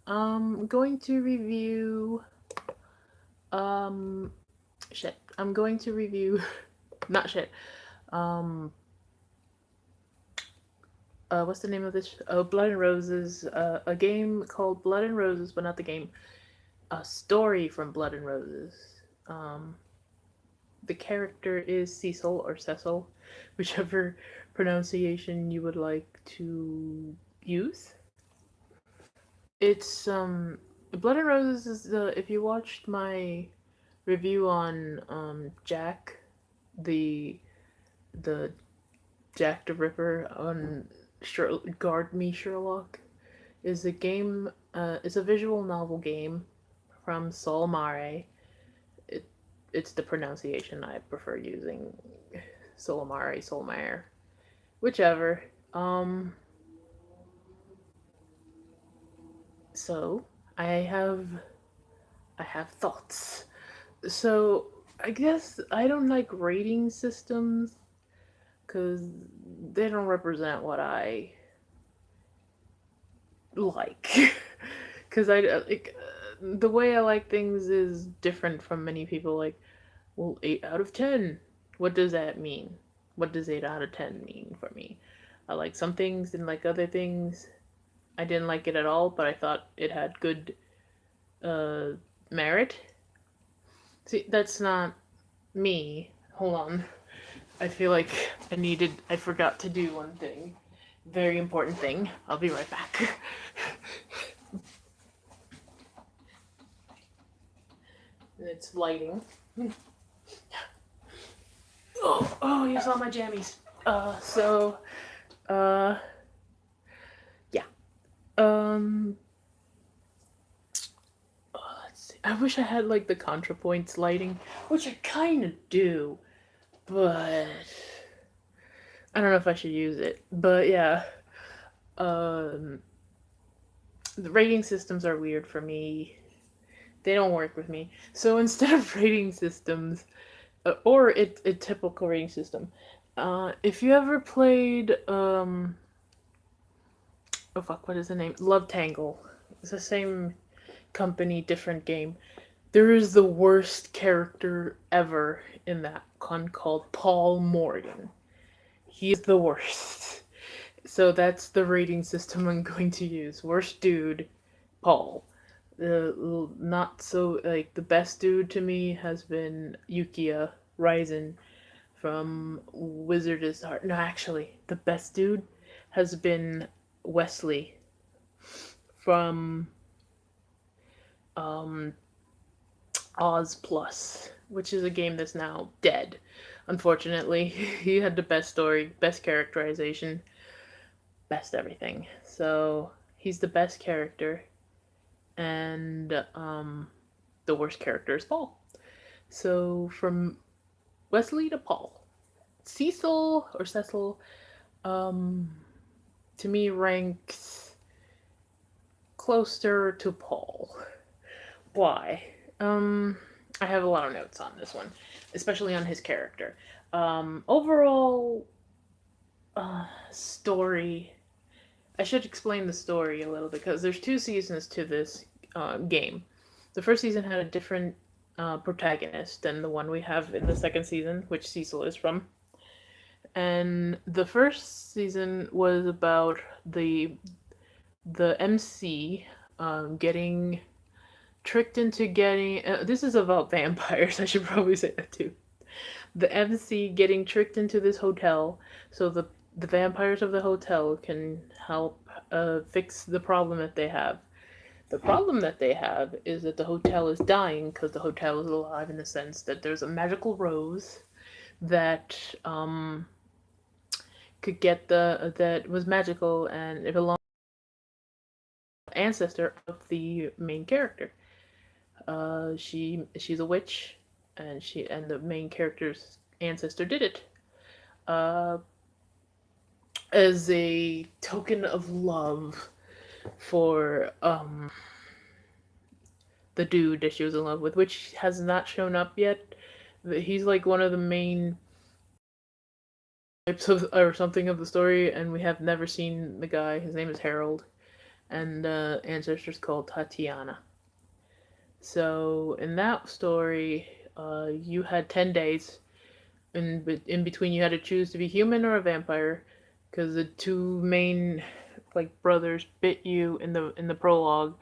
I'm going to review um shit. I'm going to review not shit. Um what's the name of this? Oh, Blood and Roses. A game called Blood and Roses, but not the game. A story from Blood and Roses. Um the character is Cecil or Cecil, whichever pronunciation you would like to use. It's Blood and Roses is the if you watched my review on Jack, the the Jack the Ripper on Guard Me Sherlock, is a game. It's a visual novel game from Sol Mare. It it's the pronunciation I prefer using. Solmare, Solmare, whichever. Um, so I have I have thoughts. So I guess I don't like rating systems because they don't represent what I like. Because I like the way I like things is different from many people. Like, well, 8 out of 10. What does that mean? What does 8 out of 10 mean for me? I like some things and like other things. I didn't like it at all, but I thought it had good uh, merit. See, that's not me. Hold on. I feel like I forgot to do one thing. Very important thing. I'll be right back. It's lighting. Oh, you saw my jammies. Uh, yeah. Um, let's see. I wish I had like the ContraPoints lighting, which I kind of do, but I don't know if I should use it. But yeah, um, the rating systems are weird for me. They don't work with me. So instead of rating systems, or a typical rating system, if you ever played, oh fuck, what is the name? Love Tangle. It's the same company, different game. There is the worst character ever in that con called Paul Morgan. He is the worst. So that's the rating system I'm going to use. Worst dude, Paul. The not so like the best dude to me has been Yukiya Ryzen from Wizard is Heart. No, actually, the best dude has been Wesley from um, Oz Plus, which is a game that's now dead. Unfortunately, he had the best story, best characterization, best everything. So he's the best character, and the worst character is Paul. So from Wesley to Paul, Cecil, um, to me ranks closer to Paul. Why? Um, I have a lot of notes on this one, especially on his character. Overall, story. I should explain the story a little bit because there's 2 seasons to this game. The first season had a different protagonist than the one we have in the second season, which Cecil is from. And the first season was about the MC getting tricked into getting. This is about vampires. I should probably say that too. The MC getting tricked into this hotel, so the vampires of the hotel can help fix the problem that they have. The problem that they have is that the hotel is dying because the hotel is alive in the sense that there's a magical rose that could get that was magical and it belonged to the ancestor of the main character. She's a witch, and the main character's ancestor did it. Uh, as a token of love for the dude that she was in love with, which has not shown up yet. He's like one of the main types of or something of the story, and we have never seen the guy. His name is Harold, and the ancestor's called Tatiana. So in that story, you had 10 days. In between, you had to choose to be human or a vampire, because the two main like brothers bit you in the prologue,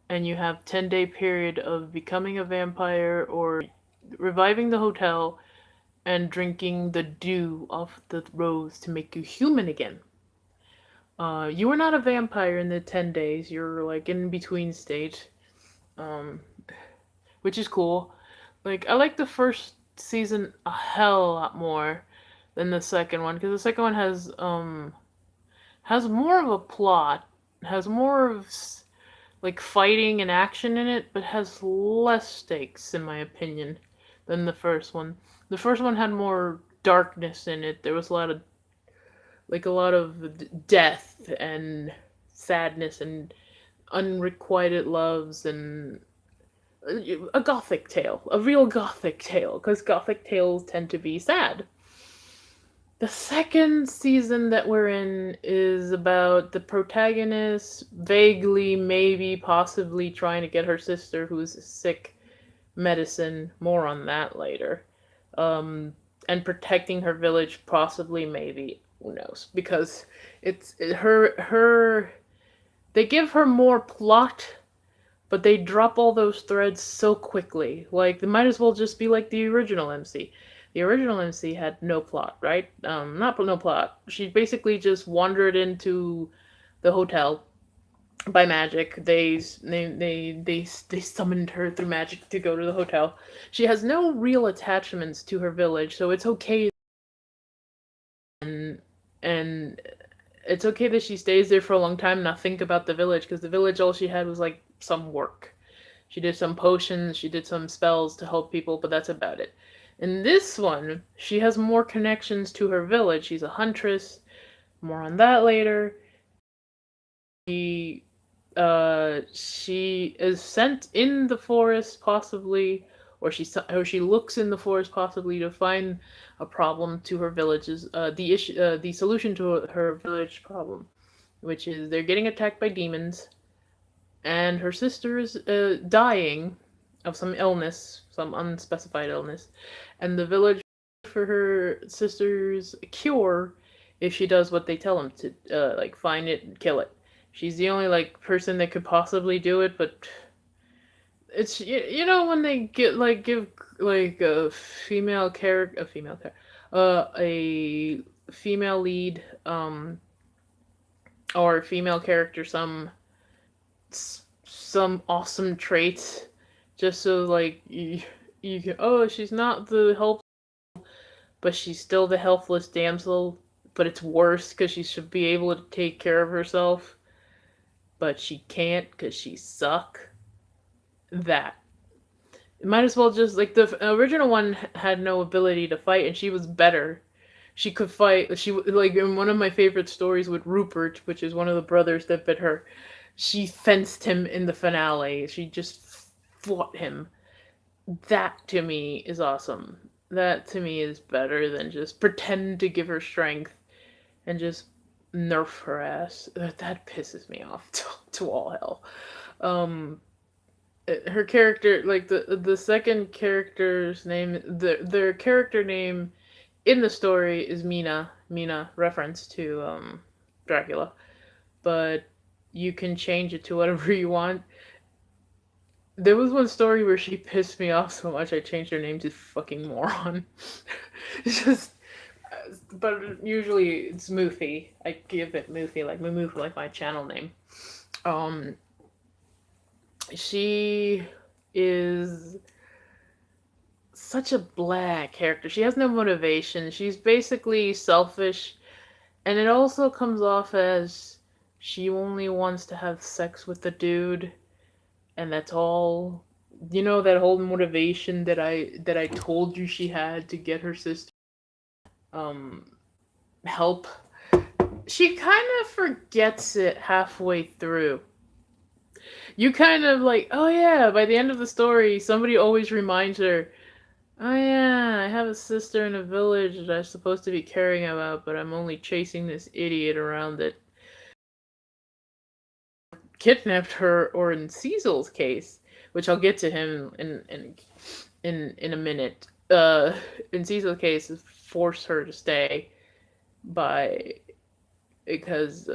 and you have 10-day period of becoming a vampire or reviving the hotel and drinking the dew off the rose to make you human again. You were not a vampire in the 10 days. You're like in between stage, um, which is cool. Like I like the first season a hell lot more than the second one, because the second one has more of a plot, has more of like fighting and action in it, but has less stakes in my opinion than the first one. The first one had more darkness in it. There was a lot of death and sadness and unrequited loves and a gothic tale, a real gothic tale, because gothic tales tend to be sad. The second season that we're in is about the protagonist vaguely, maybe, possibly trying to get her sister, who's sick, medicine. More on that later. Um, and protecting her village, possibly, maybe. Who knows? Because her. They give her more plot, but they drop all those threads so quickly. Like they might as well just be like the original MC. The original MC had no plot, right? Not no plot. She basically just wandered into the hotel by magic. They summoned her through magic to go to the hotel. She has no real attachments to her village, so it's okay. And it's okay that she stays there for a long time, not think about the village, because the village, all she had was like some work. She did some potions, she did some spells to help people, but that's about it. In this one, she has more connections to her village. She's a huntress. More on that later. She she is sent in the forest possibly, or she looks in the forest possibly to find a problem to her village's the solution to her village problem, which is they're getting attacked by demons, and her sister is dying of some illness, some unspecified illness, and the village for her sister's cure if she does what they tell them to, like find it and kill it. She's the only like person that could possibly do it, but it's when they get like give like a female lead or a female character some awesome traits, just so like you can, oh, she's not the help, but she's still the helpless damsel, but it's worse because she should be able to take care of herself, but she can't because she suck. That it might as well just like the original one had no ability to fight, and she was better. She could fight. She like in one of my favorite stories with Rupert, which is one of the brothers that bit her. She fenced him in the finale. She just fought him. That to me is awesome. That to me is better than just pretend to give her strength and just nerf her ass. That pisses me off to all hell. Um, her character, like the second character's name, their character name in the story is Mina. Mina, reference to Dracula, but you can change it to whatever you want. There was one story where she pissed me off so much I changed her name to fucking moron. It's just, but usually it's Moofy. I give it Moofy, like Moofy, like my channel name. Um, she is such a blah character. She has no motivation. She's basically selfish, and it also comes off as she only wants to have sex with the dude, and that's all. You know that whole motivation that I told you she had to get her sister um help. She kind of forgets it halfway through. You kind of like, oh yeah, by the end of the story, somebody always reminds her, oh yeah, I have a sister in a village that I'm supposed to be caring about, but I'm only chasing this idiot around it. kidnapped her, or in Cecil's case, which I'll get to him in a minute. In Cecil's case, force her to stay by because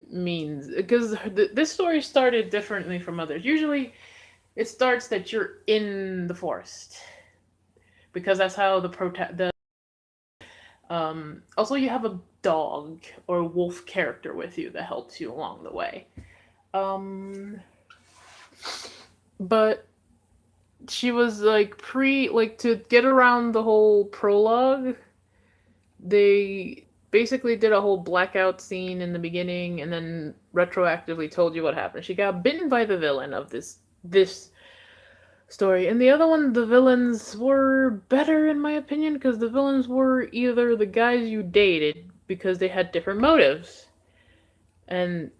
means because this story started differently from others. Usually, it starts that you're in the forest because that's how the also you have a dog or a wolf character with you that helps you along the way. Um, but she was like to get around the whole prologue. They basically did a whole blackout scene in the beginning and then retroactively told you what happened. She got bitten by the villain of this story. And the other one, the villains were better in my opinion because the villains were either the guys you dated because they had different motives, and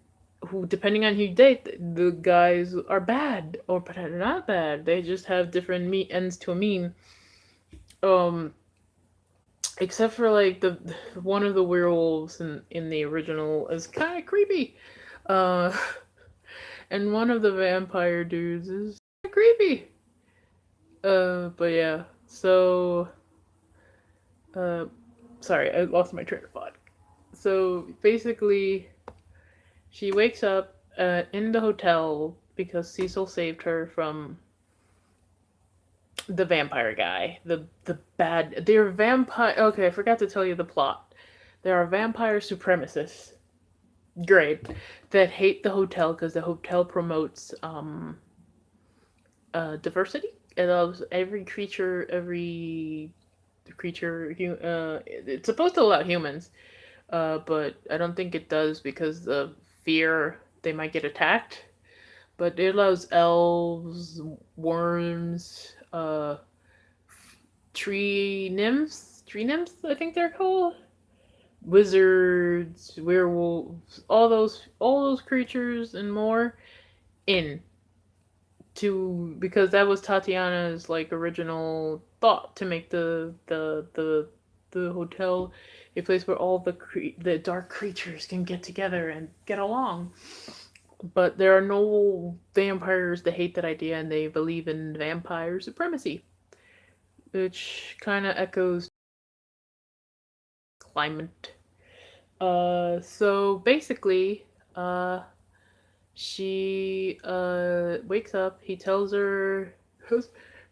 who, depending on who you date, the guys are bad or not bad. They just have different ends to a meme. Um, except for like the one of the werewolves in the original is kind of creepy. Uh, and one of the vampire dudes is creepy. But yeah. So, uh, sorry, I lost my train of thought. So basically, she wakes up in the hotel because Cecil saved her from the vampire guy. The bad. They're vampire. Okay, I forgot to tell you the plot. There are vampire supremacists. Great. That hate the hotel because the hotel promotes diversity. It allows every creature. It's supposed to allow humans, but I don't think it does because of fear they might get attacked. But it allows elves, worms, tree nymphs, I think they're called, wizards, werewolves, all those creatures and more in because that was Tatiana's like original thought to make the hotel a place where all the dark creatures can get together and get along. But there are no vampires that hate that idea and they believe in vampire supremacy, which kind of echoes climate. So basically, she wakes up. He tells her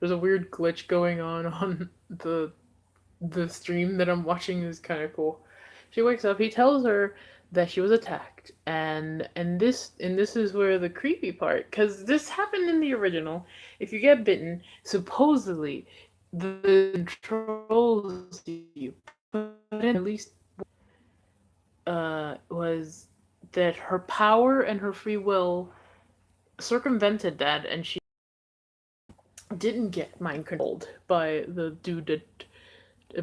there's a weird glitch going on the stream that I'm watching is kind of cool. She wakes up. He tells her that she was attacked, and this is where the creepy part, because this happened in the original. If you get bitten, supposedly the controls you put in at least was that her power and her free will circumvented that, and she didn't get mind controlled by the dude that,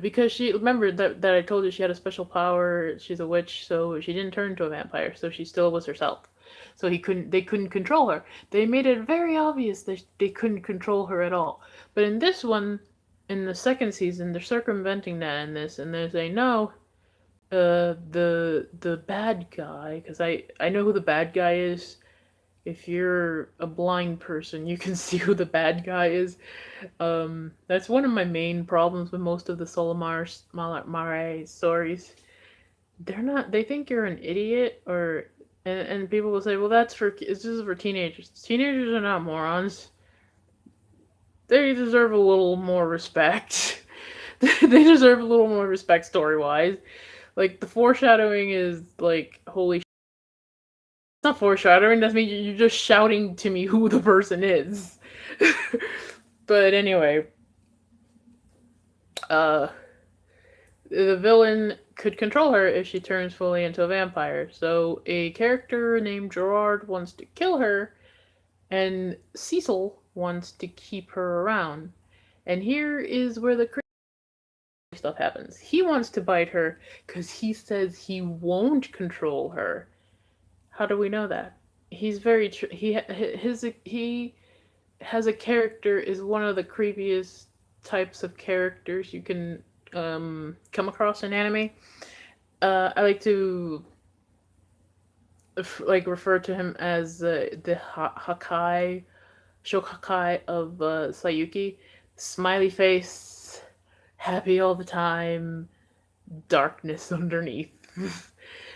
because she remembered that I told you she had a special power. She's a witch, so she didn't turn into a vampire. So she still was herself. So they couldn't control her. They made it very obvious that they couldn't control her at all. But in this one, in the second season, they're circumventing that in this, and they're saying no. The bad guy, because I know who the bad guy is. If you're a blind person, you can see who the bad guy is. That's one of my main problems with most of the Solimar stories. They're not. They think you're an idiot, and people will say, "Well, this is for teenagers." Teenagers are not morons. They deserve a little more respect. They deserve a little more respect story wise. Like the foreshadowing is like holy. It's not foreshadowing. That's me. You're just shouting to me who the person is. But anyway, uh, the villain could control her if she turns fully into a vampire. So a character named Gerard wants to kill her, and Cecil wants to keep her around. And here is where the crazy stuff happens. He wants to bite her because he says he won't control her. How do we know that? He's very he has a character is one of the creepiest types of characters you can come across in anime. I like to like refer to him as the Hakai Shokakai of Sayuki. Smiley face, happy all the time, darkness underneath.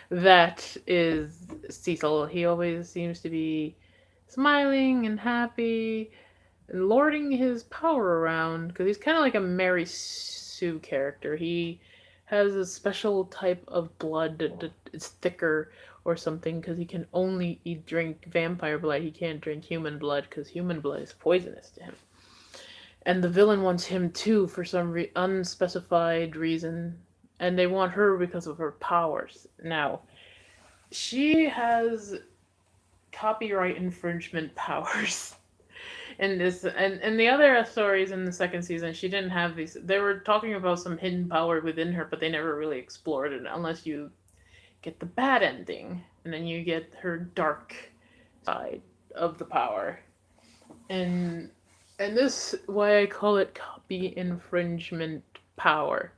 That is Cecil. He always seems to be smiling and happy and lording his power around because he's kind of like a Mary Sue character. He has a special type of blood that is thicker or something because he can only drink vampire blood. He can't drink human blood because human blood is poisonous to him. And the villain wants him too for some unspecified reason, and they want her because of her powers. Now, she has copyright infringement powers. In this and the other stories in the second season, she didn't have these. They were talking about some hidden power within her, but they never really explored it unless you get the bad ending, and then you get her dark side of the power. And and this why I call it copy infringement power.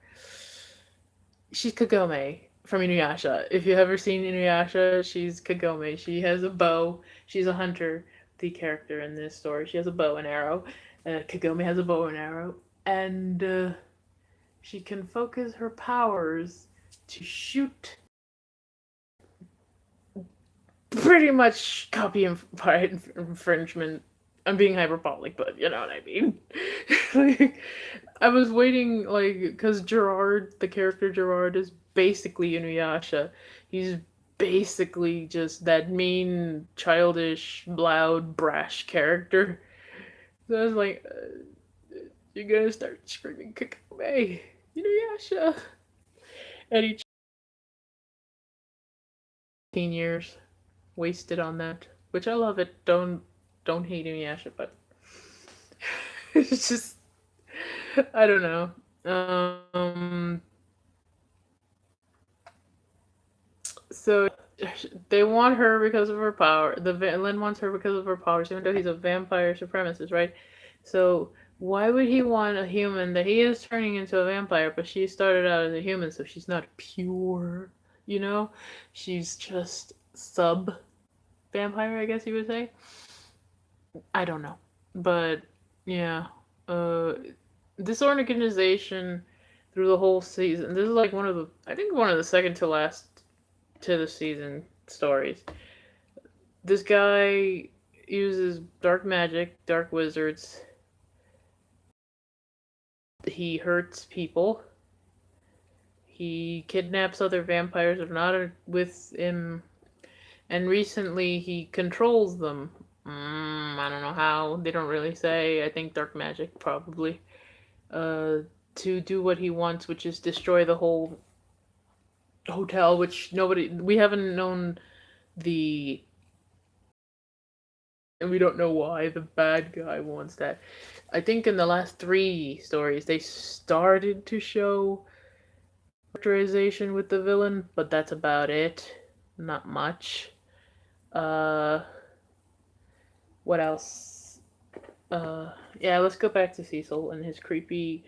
She's Kagome from Inuyasha. If you've ever seen Inuyasha, she's Kagome. She has a bow. She's a hunter, the character in this story. She has a bow and arrow. Kagome has a bow and arrow. And she can focus her powers to shoot pretty much copy infringement. I'm being hyperbolic, but you know what I mean. Like, I was waiting, like, because Gerard, the character Gerard, is basically Inuyasha. He's basically just that mean, childish, loud, brash character. So I was like, you're gonna start screaming Kakame, Inuyasha. And each 15 years wasted on that, which I love it. Don't hate Inuyasha, but it's just I don't know. So they want her because of her power. The Lin wants her because of her powers, even though he's a vampire supremacist, right? So why would he want a human that he is turning into a vampire, but she started out as a human, so she's not pure, you know? She's just sub vampire, I guess you would say. I don't know, but yeah, uh, this organization through the whole season. This is like one of the I think one of the second to last to the season stories. This guy uses dark magic, dark wizards. He hurts people. He kidnaps other vampires if not with him. And recently he controls them. I don't know how. They don't really say. I think dark magic probably. To do what he wants, which is destroy the whole hotel, which we haven't known the and we don't know why the bad guy wants that. I think in the last three stories they started to show characterization with the villain, but that's about it. Not much. Uh, what else? Yeah, let's go back to Cecil and his creepy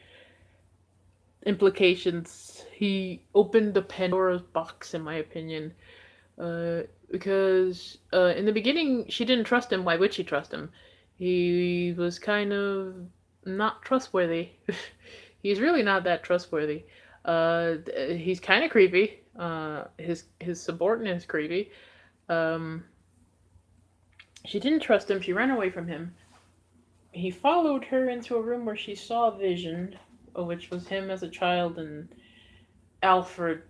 implications. He opened the Pandora's box, in my opinion. Because in the beginning she didn't trust him. Why would she trust him? He was kind of not trustworthy. He's really not that trustworthy. He's kind of creepy. His subordinate is creepy. Um, she didn't trust him. She ran away from him. He followed her into a room where she saw a vision, which was him as a child and Alfred.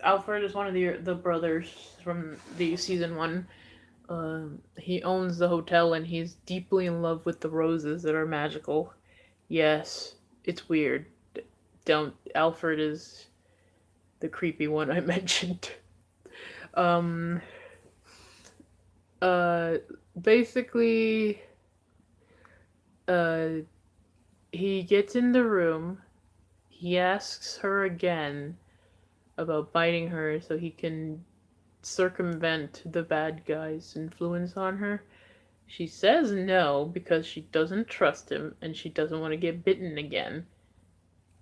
Alfred is one of the brothers from the season one. He owns the hotel and he's deeply in love with the roses that are magical. Yes, it's weird. Don't Alfred is the creepy one I mentioned. Um. Uh. Basically. Uh. He gets in the room. He asks her again about biting her so he can circumvent the bad guy's influence on her. She says no because she doesn't trust him and she doesn't want to get bitten again.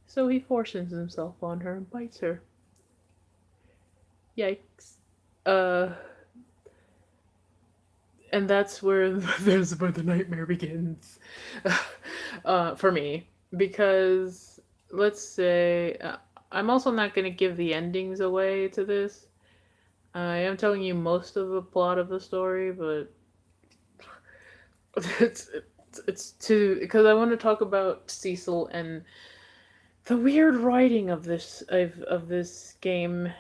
So he forces himself on her and bites her. Yikes. Uh and that's where there's where the nightmare begins, for me, because let's say I'm also not going to give the endings away to this. I am telling you most of the plot of the story, but it's too because I want to talk about Cecil and the weird writing of this games.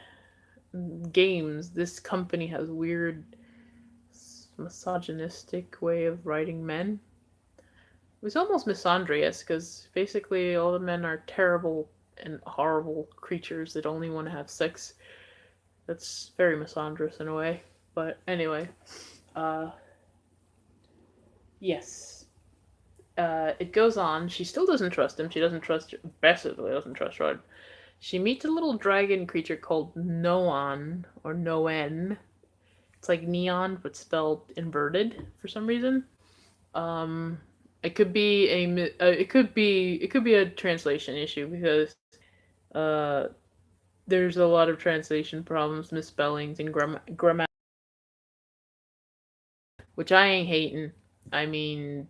This company has weird misogynistic way of writing men. It was almost misandrous because basically all the men are terrible and horrible creatures that only want to have sex. That's very misandrous in a way. But anyway, uh, yes. It goes on. She still doesn't trust him. She doesn't trust, aggressively doesn't trust Rod. She meets a little dragon creature called Noan, or Noen. It's like neon, but spelled inverted for some reason. Um, it could be it could be a translation issue because uh, there's a lot of translation problems, misspellings, and grammar, which I ain't hating. I mean,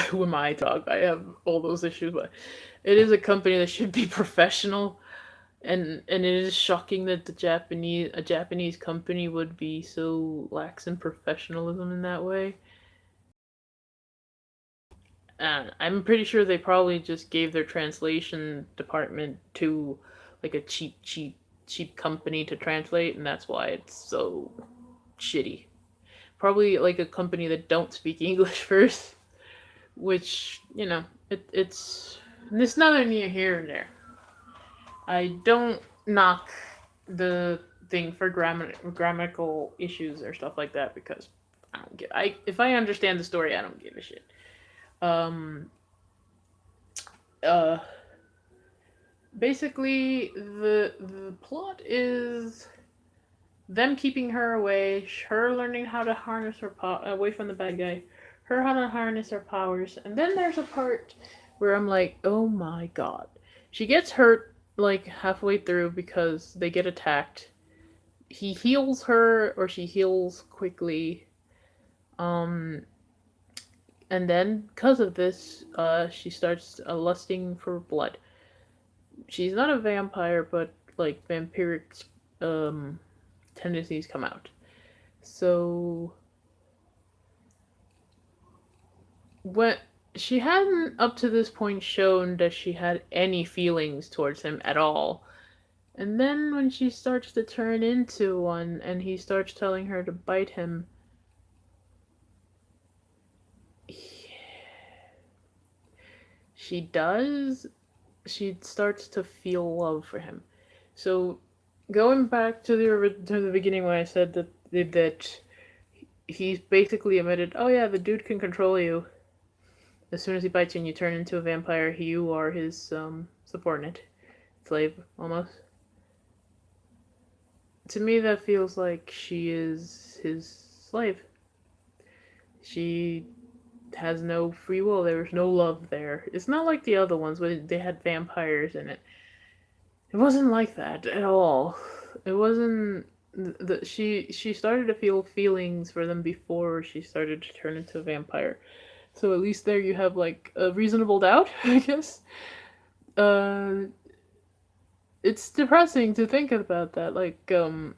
who am I to talk? I have all those issues, but it is a company that should be professional, and it is shocking that a Japanese company would be so lax in professionalism in that way. I'm pretty sure they probably just gave their translation department to like a cheap company to translate, and that's why it's so shitty. Probably like a company that don't speak English first, which it's neither near here and there. I don't knock the thing for grammatical issues or stuff like that because I don't get. I if I understand the story, I don't give a shit. Um, uh, Basically the plot is them keeping her away, her learning how to harness her away from the bad guy, her how to harness her powers, and then there's a part where I'm like, oh my god, she gets hurt like halfway through because they get attacked. He heals her, or she heals quickly, um, and then because of this, she starts lusting for blood. She's not a vampire, but like vampiric um tendencies come out. So when she hadn't up to this point shown that she had any feelings towards him at all. And then when she starts to turn into one and he starts telling her to bite him, she does. She starts to feel love for him. So going back to the beginning when I said that he's basically admitted, oh yeah, the dude can control you. As soon as he bites you and you turn into a vampire, you are his subordinate, slave, almost. To me, that feels like she is his slave. She has no free will. There's no love there. It's not like the other ones where they had vampires in it. It wasn't like that at all. It wasn't. She started to feel feelings for them before she started to turn into a vampire. So at least there you have like a reasonable doubt, I guess. Uh, it's depressing to think about that. Like, could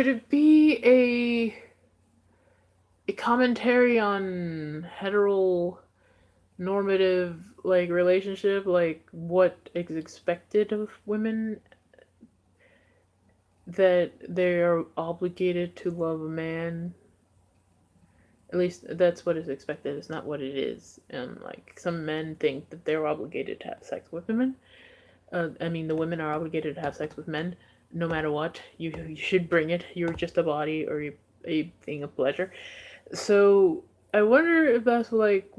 it be a commentary on heteronormative like relationship, like what is expected of women, that they are obligated to love a man? At least that's what is expected. It's not what it is. Like some men think that they're obligated to have sex with women. I mean, the women are obligated to have sex with men, no matter what. You should bring it. You're just a body or a thing of pleasure. So I wonder if that's like,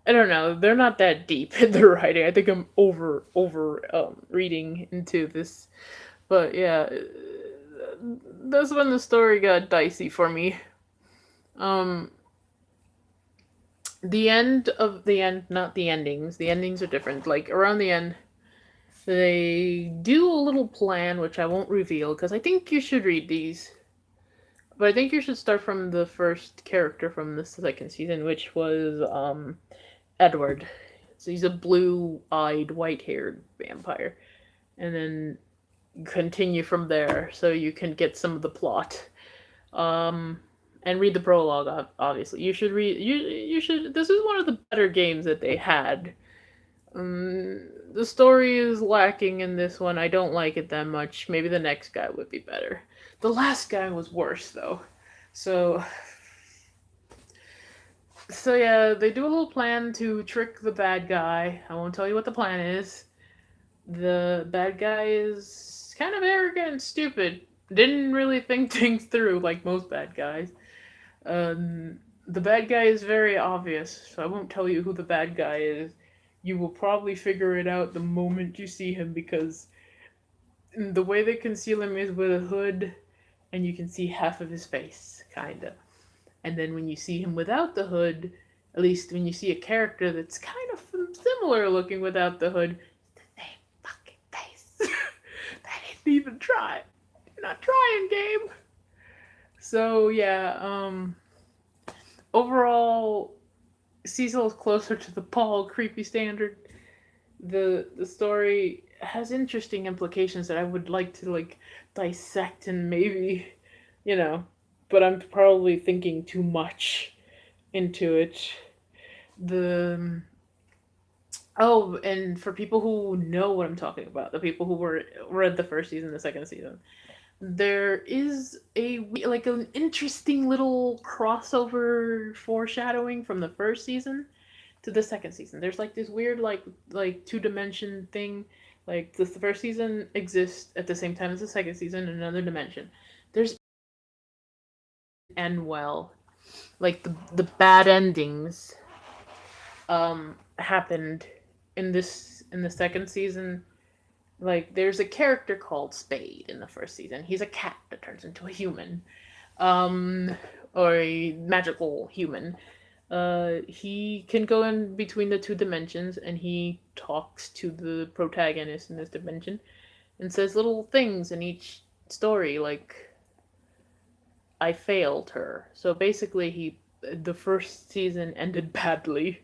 I don't know. They're not that deep in the writing. I think I'm over reading into this, but yeah, that's when the story got dicey for me. Um, the end, not the endings. The endings are different. Like around the end, They do a little plan, which I won't reveal because I think you should read these. But I think you should start from the first character from the second season, which was Edward. So he's a blue-eyed, white-haired vampire, and then continue from there so you can get some of the plot. Um, and read the prologue. Obviously, you should read. You should. This is one of the better games that they had. The story is lacking in this one. I don't like it that much. Maybe the next guy would be better. The last guy was worse though. So yeah, they do a little plan to trick the bad guy. I won't tell you what the plan is. The bad guy is kind of arrogant and stupid. Didn't really think things through like most bad guys. The bad guy is very obvious, so I won't tell you who the bad guy is. You will probably figure it out the moment you see him because the way they conceal him is with a hood and you can see half of his face, kinda. And then when you see him without the hood, at least when you see a character that's kind of similar looking without the hood, it's the same fucking face. They didn't even try. You're not trying, game. So yeah, overall, Cecil is closer to the Paul creepy standard. The story has interesting implications that I would like to like dissect and maybe, you know, but I'm probably thinking too much into it. The Oh, and for people who know what I'm talking about, the people who were read the first season, the second season, there is like an interesting little crossover foreshadowing from the first season to the second season. There's like this weird like two dimension thing. Like the first season exists at the same time as the second season in another dimension. There's end well. Like the bad endings happened in the second season. Like there's a character called Spade in the first season. He's a cat that turns into a human. Um or a magical human. He can go in between the two dimensions and he talks to the protagonist in this dimension and says little things in each story like I failed her. So basically the first season ended badly,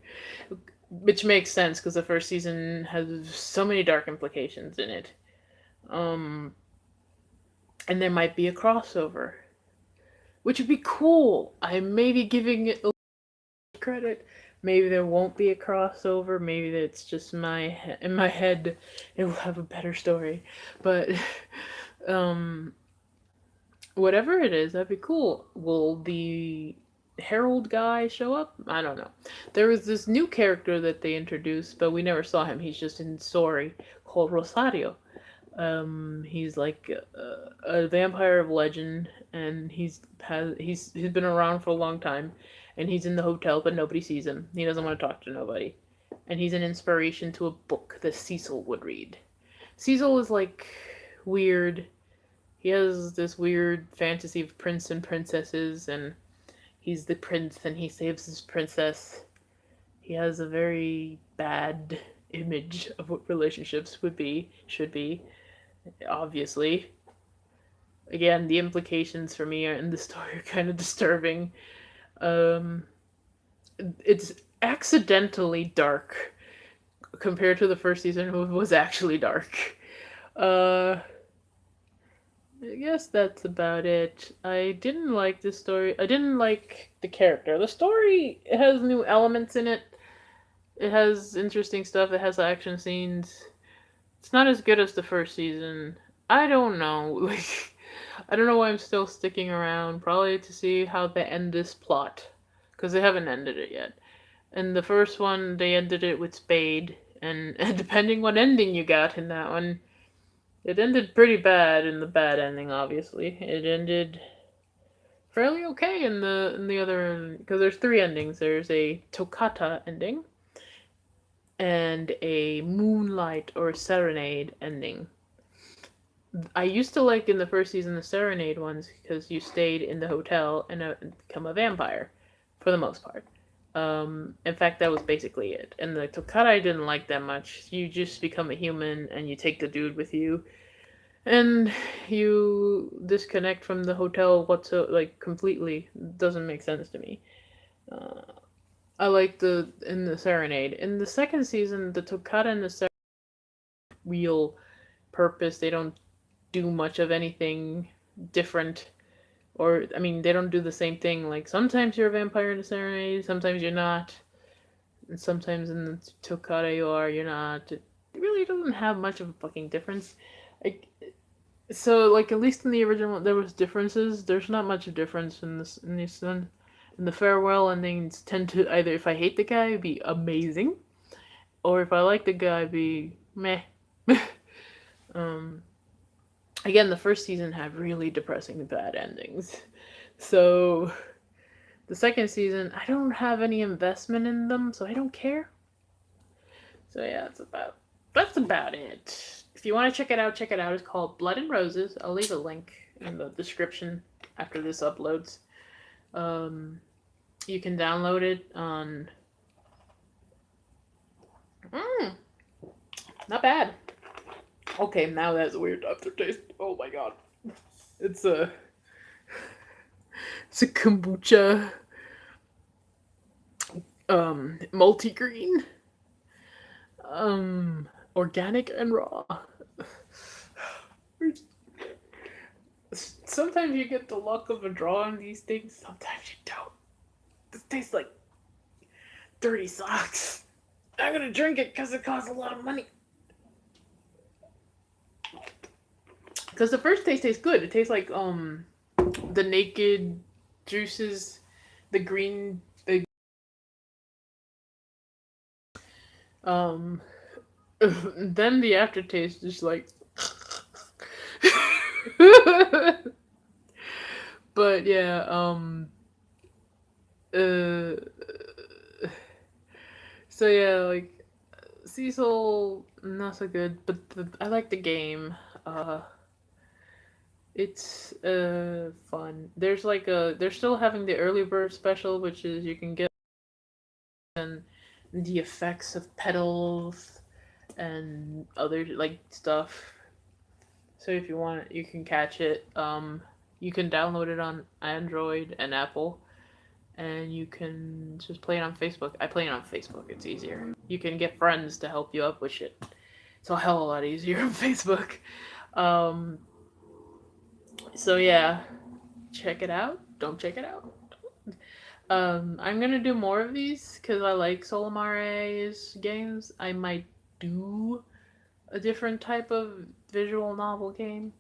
which makes sense because the first season has so many dark implications in it. Um and there might be a crossover, which would be cool. I may be giving it credit. Maybe there won't be a crossover. Maybe it's just in my head. It will have a better story, but um, whatever it is, that'd be cool. Will the Herald guy show up? I don't know. There was this new character that they introduced, but we never saw him. He's just in story called Rosario. He's like a vampire of legend, and he's been around for a long time, and he's in the hotel, but nobody sees him. He doesn't want to talk to nobody, and he's an inspiration to a book that Cecil would read. Cecil is like weird. He has this weird fantasy of prince and princesses, and he's the prince, and he saves his princess. He has a very bad image of what relationships should be, obviously. Again, the implications for me in the story are kind of disturbing. Um, it's accidentally dark compared to the first season, who was actually dark. Uh, I guess that's about it. I didn't like the story. I didn't like the character. The story has new elements in it. It has interesting stuff. It has action scenes. It's not as good as the first season. I don't know. Like, I don't know why I'm still sticking around. Probably to see how they end this plot, because they haven't ended it yet. In the first one, they ended it with Spade, and depending what ending you got in that one, it ended pretty bad in the bad ending. Obviously, it ended fairly okay in the other, because there's three endings. There's a Toccata ending and a Moonlight or Serenade ending. I used to like in the first season the Serenade ones because you stayed in the hotel and become a vampire, for the most part. In fact, that was basically it. And the Tokara I didn't like that much. You just become a human and you take the dude with you, and you disconnect from the hotel whatsoever, like completely. Doesn't make sense to me. Uh, I like the in the Serenade. In the second season, the Tokara and the Serenade real purpose. They don't do much of anything different, or I mean, they don't do the same thing. Like sometimes you're a vampire in the Serenade, sometimes you're not, and sometimes in the Tokara you are, you're not. It really doesn't have much of a fucking difference. Like so, like at least in the original, there was differences. There's not much of difference in this one. And the farewell endings tend to either, if I hate the guy, be amazing, or if I like the guy, be meh. um, Again, the first season had really depressing bad endings. So the second season, I don't have any investment in them, so I don't care. So yeah, that's about it. If you want to check it out, check it out. It's called Blood and Roses. I'll leave a link in the description after this uploads. Um, you can download it on. Mm, not bad. Okay, now that's a weird aftertaste. Oh my god, it's a it's a kombucha multi-green, organic and raw. Sometimes you get the luck of a draw on these things, sometimes you don't. This tastes like dirty socks. I'm gonna drink it because it costs a lot of money. Because the first taste tastes good. It tastes like the naked juices, the green, the um then the aftertaste is like but yeah, uh so yeah, like Cecil not so good, but I like the game. It's fun. There's like a they're still having the early bird special, which is you can get and the effects of petals and other like stuff. So if you want it, you can catch it. You can download it on Android and Apple, and you can just play it on Facebook. I play it on Facebook. It's easier. You can get friends to help you up with shit. It's a hell of a lot easier on Facebook. Um, so yeah, check it out. Don't check it out. I'm gonna do more of these because I like Solomare's games. I might do a different type of visual novel game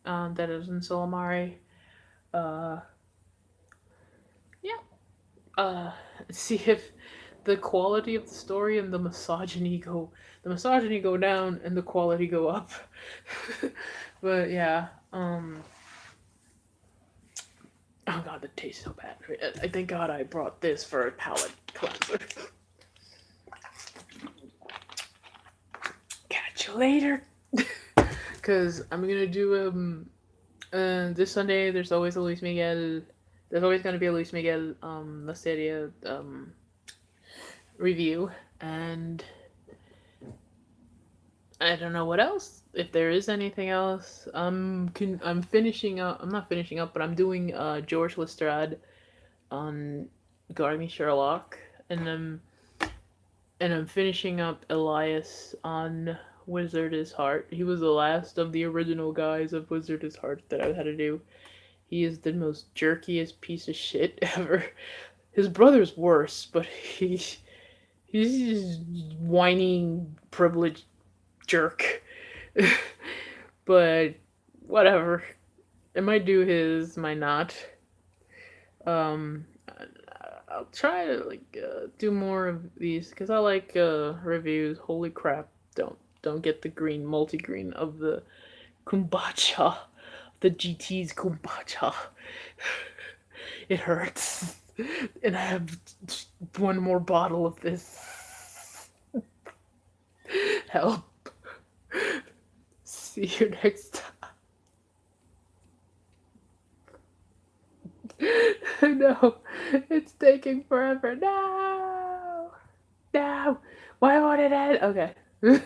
that isn't Solomare. Uh, yeah. Uh, See if the quality of the story and the misogyny go down and the quality go up. But yeah. Oh god, the taste so bad. I thank God I brought this for a palate cleanser. Catch you later. Cause I'm gonna do this Sunday. There's always a Luis Miguel. There's always gonna be a Luis Miguel La Serie review, and I don't know what else. If there is anything else, I'm finishing up. I'm not finishing up, but I'm doing George Lestrade on Garmy Sherlock, and I'm finishing up Elias on Wizard is Heart. He was the last of the original guys of Wizard is Heart that I had to do. He is the most jerkiest piece of shit ever. His brother's worse, but he's just whining privileged jerk. But whatever. I might do his, might not. Um, I'll try to do more of these because I like reviews. Holy crap! Don't get the green multi-green of the kombucha, the GT's kombucha. It hurts, and I have one more bottle of this. Help! See you next time. No, it's taking forever. No. No, why won't it end? Okay.